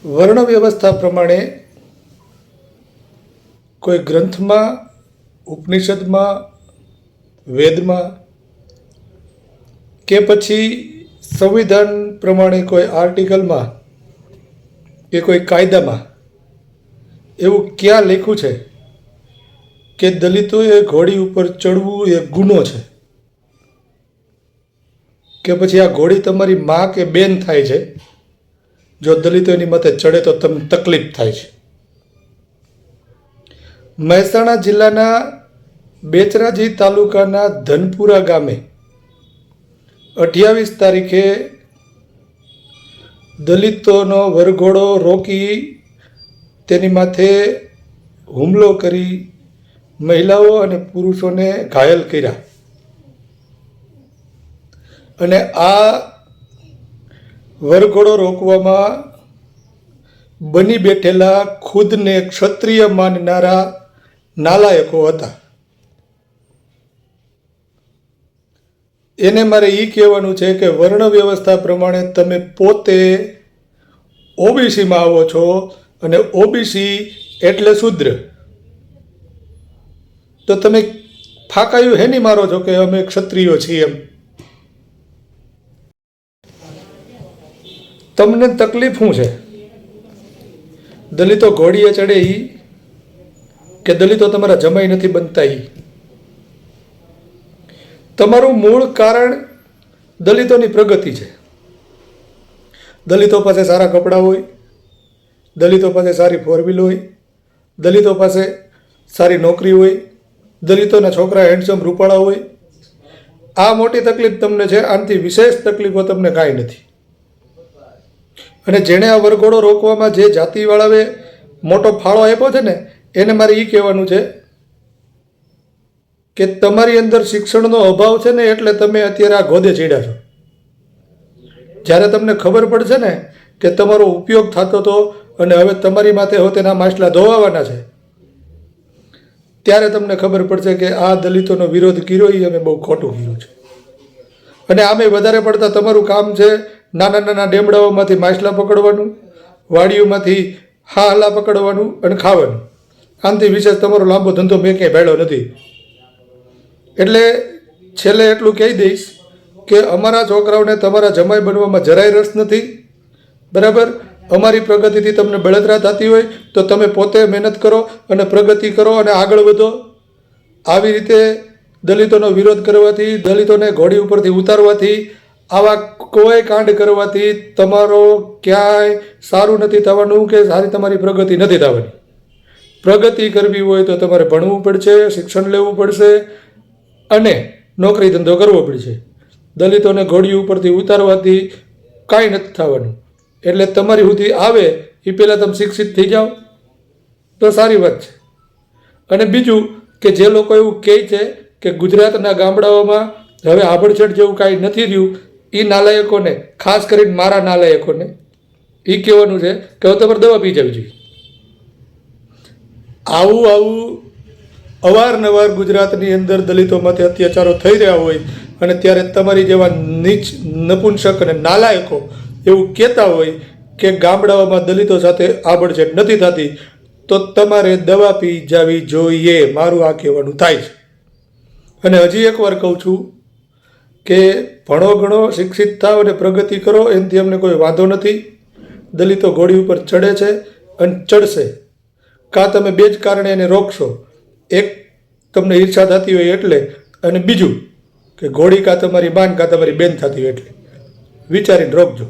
વર્ણ વ્યવસ્થા પ્રમાણે કોઈ ગ્રંથમાં, ઉપનિષદમાં, વેદમાં કે પછી સંવિધાન પ્રમાણે કોઈ આર્ટિકલમાં કે કોઈ કાયદામાં એવું ક્યાં લખ્યું છે કે દલિતોએ ઘોડી ઉપર ચડવું એ ગુનો છે, કે પછી આ ઘોડી તમારી મા કે બેન થાય છે, જો દલિતો એની માથે ચડે તો તમને તકલીફ થાય છે? મહેસાણા જિલ્લાના બેચરાજી તાલુકાના ધનપુરા ગામે 28 તારીખે દલિતોનો વરઘોડો રોકી તેની માથે હુમલો કરી મહિલાઓ અને પુરુષોને ઘાયલ કર્યા. અને આ વરઘોડો રોકવામાં બની બેઠેલા ખુદને ક્ષત્રિય માનનારા નાલાયકો હતા. એને મારે એ કહેવાનું છે કે વર્ણ વ્યવસ્થા પ્રમાણે તમે પોતે ઓબીસીમાં આવો છો અને ઓબીસી એટલે શુદ્ર, તો તમે ફાકાયું હેની મારો છો કે અમે ક્ષત્રિયો છીએ એમ? તમને તકલીફ શું છે? દલિતો ઘોડીએ ચડે ઈ કે દલિતો તમારા જમાઈ નથી બનતા ઈ? તમારું મૂળ કારણ દલિતોની પ્રગતિ છે. દલિતો પાસે સારા કપડાં હોય, દલિતો પાસે સારી ફોર વ્હીલ હોય, દલિતો પાસે સારી નોકરી હોય, દલિતોના છોકરા હેન્ડસમ રૂપાળા હોય. આ મોટી તકલીફ તમને છે. આનાથી વિશેષ તકલીફો તમને કાંઈ નથી. અને જેણે આ વરઘોડો રોકવામાં જે જાતિવાળાએ મોટો ફાળો આપ્યો છે ને, એને મારે એ કહેવાનું છે કે તમારી અંદર શિક્ષણનો અભાવ છે ને, એટલે તમે અત્યારે આ ગોદે ચડ્યા છો. જ્યારે તમને ખબર પડશે ને કે તમારો ઉપયોગ થતો હતો અને હવે તમારી માથે હોતેના માછલા ધોવાવાના છે, ત્યારે તમને ખબર પડશે કે આ દલિતોનો વિરોધ કર્યો એ અમે બહુ ખોટું કર્યું છે. અને આમે વધારે પડતા તમારું કામ છે નાના નાના ડેમડાઓમાંથી માછલા પકડવાનું, વાડીઓમાંથી હાલા પકડવાનું અને ખાવાનું. આનાથી વિશેષ તમારો લાંબો ધંધો મેં ક્યાંય ભેળો નથી. એટલે છેલ્લે એટલું કહી દઈશ કે અમારા છોકરાઓને તમારા જમાઈ બનવામાં જરાય રસ નથી, બરાબર? અમારી પ્રગતિથી તમને બળતરા થતી હોય તો તમે પોતે મહેનત કરો અને પ્રગતિ કરો અને આગળ વધો. આવી રીતે દલિતોનો વિરોધ કરવાથી, દલિતોને ઘોડી ઉપરથી ઉતારવાથી, આવા કોઈ કાંડ કરવાથી તમારો ક્યાંય સારું નથી થવાનું કે સારી તમારી પ્રગતિ નથી થવાની. પ્રગતિ કરવી હોય તો તમારે ભણવું પડશે, શિક્ષણ લેવું પડશે અને નોકરી ધંધો કરવો પડશે. દલિતોને ઘોડી ઉપરથી ઉતારવાથી કાંઈ નથી થવાનું. એટલે તમારી સુધી આવે એ પહેલાં તમે શિક્ષિત થઈ જાઓ તો સારી વાત છે. અને બીજું કે જે લોકો એવું કહે છે કે ગુજરાતના ગામડાઓમાં હવે આભડછેડ જેવું કાંઈ નથી રહ્યું, એ નાલાયકોને, ખાસ કરીને મારા નાલાયકોને એ કહેવાનું છે કે હવે તમારે દવા પી જવી જોઈએ. આવું અવારનવાર ગુજરાતની અંદર દલિતોમાંથી અત્યાચારો થઈ રહ્યા હોય અને ત્યારે તમારી જેવા નીચ, નપુંસક અને નાલાયકો એવું કહેતા હોય કે ગામડાઓમાં દલિતો સાથે આભડછેડ નથી થતી, તો તમારે દવા પી જવી જોઈએ. મારું આ કહેવાનું થાય છે. અને હજી એકવાર કહું છું કે ભણો ઘણો, શિક્ષિત થાવ અને પ્રગતિ કરો, એનાથી અમને કોઈ વાંધો નથી. દલિતો ઘોડી ઉપર ચડે છે અને ચડશે. કાં તમે બે જ કારણે એને રોકશો. એક, તમને ઈર્ષા થતી હોય એટલે, અને બીજું કે ઘોડી કાં તમારી બાન કાં તમારી બેન થતી હોય એટલે. વિચારીને રોકજો.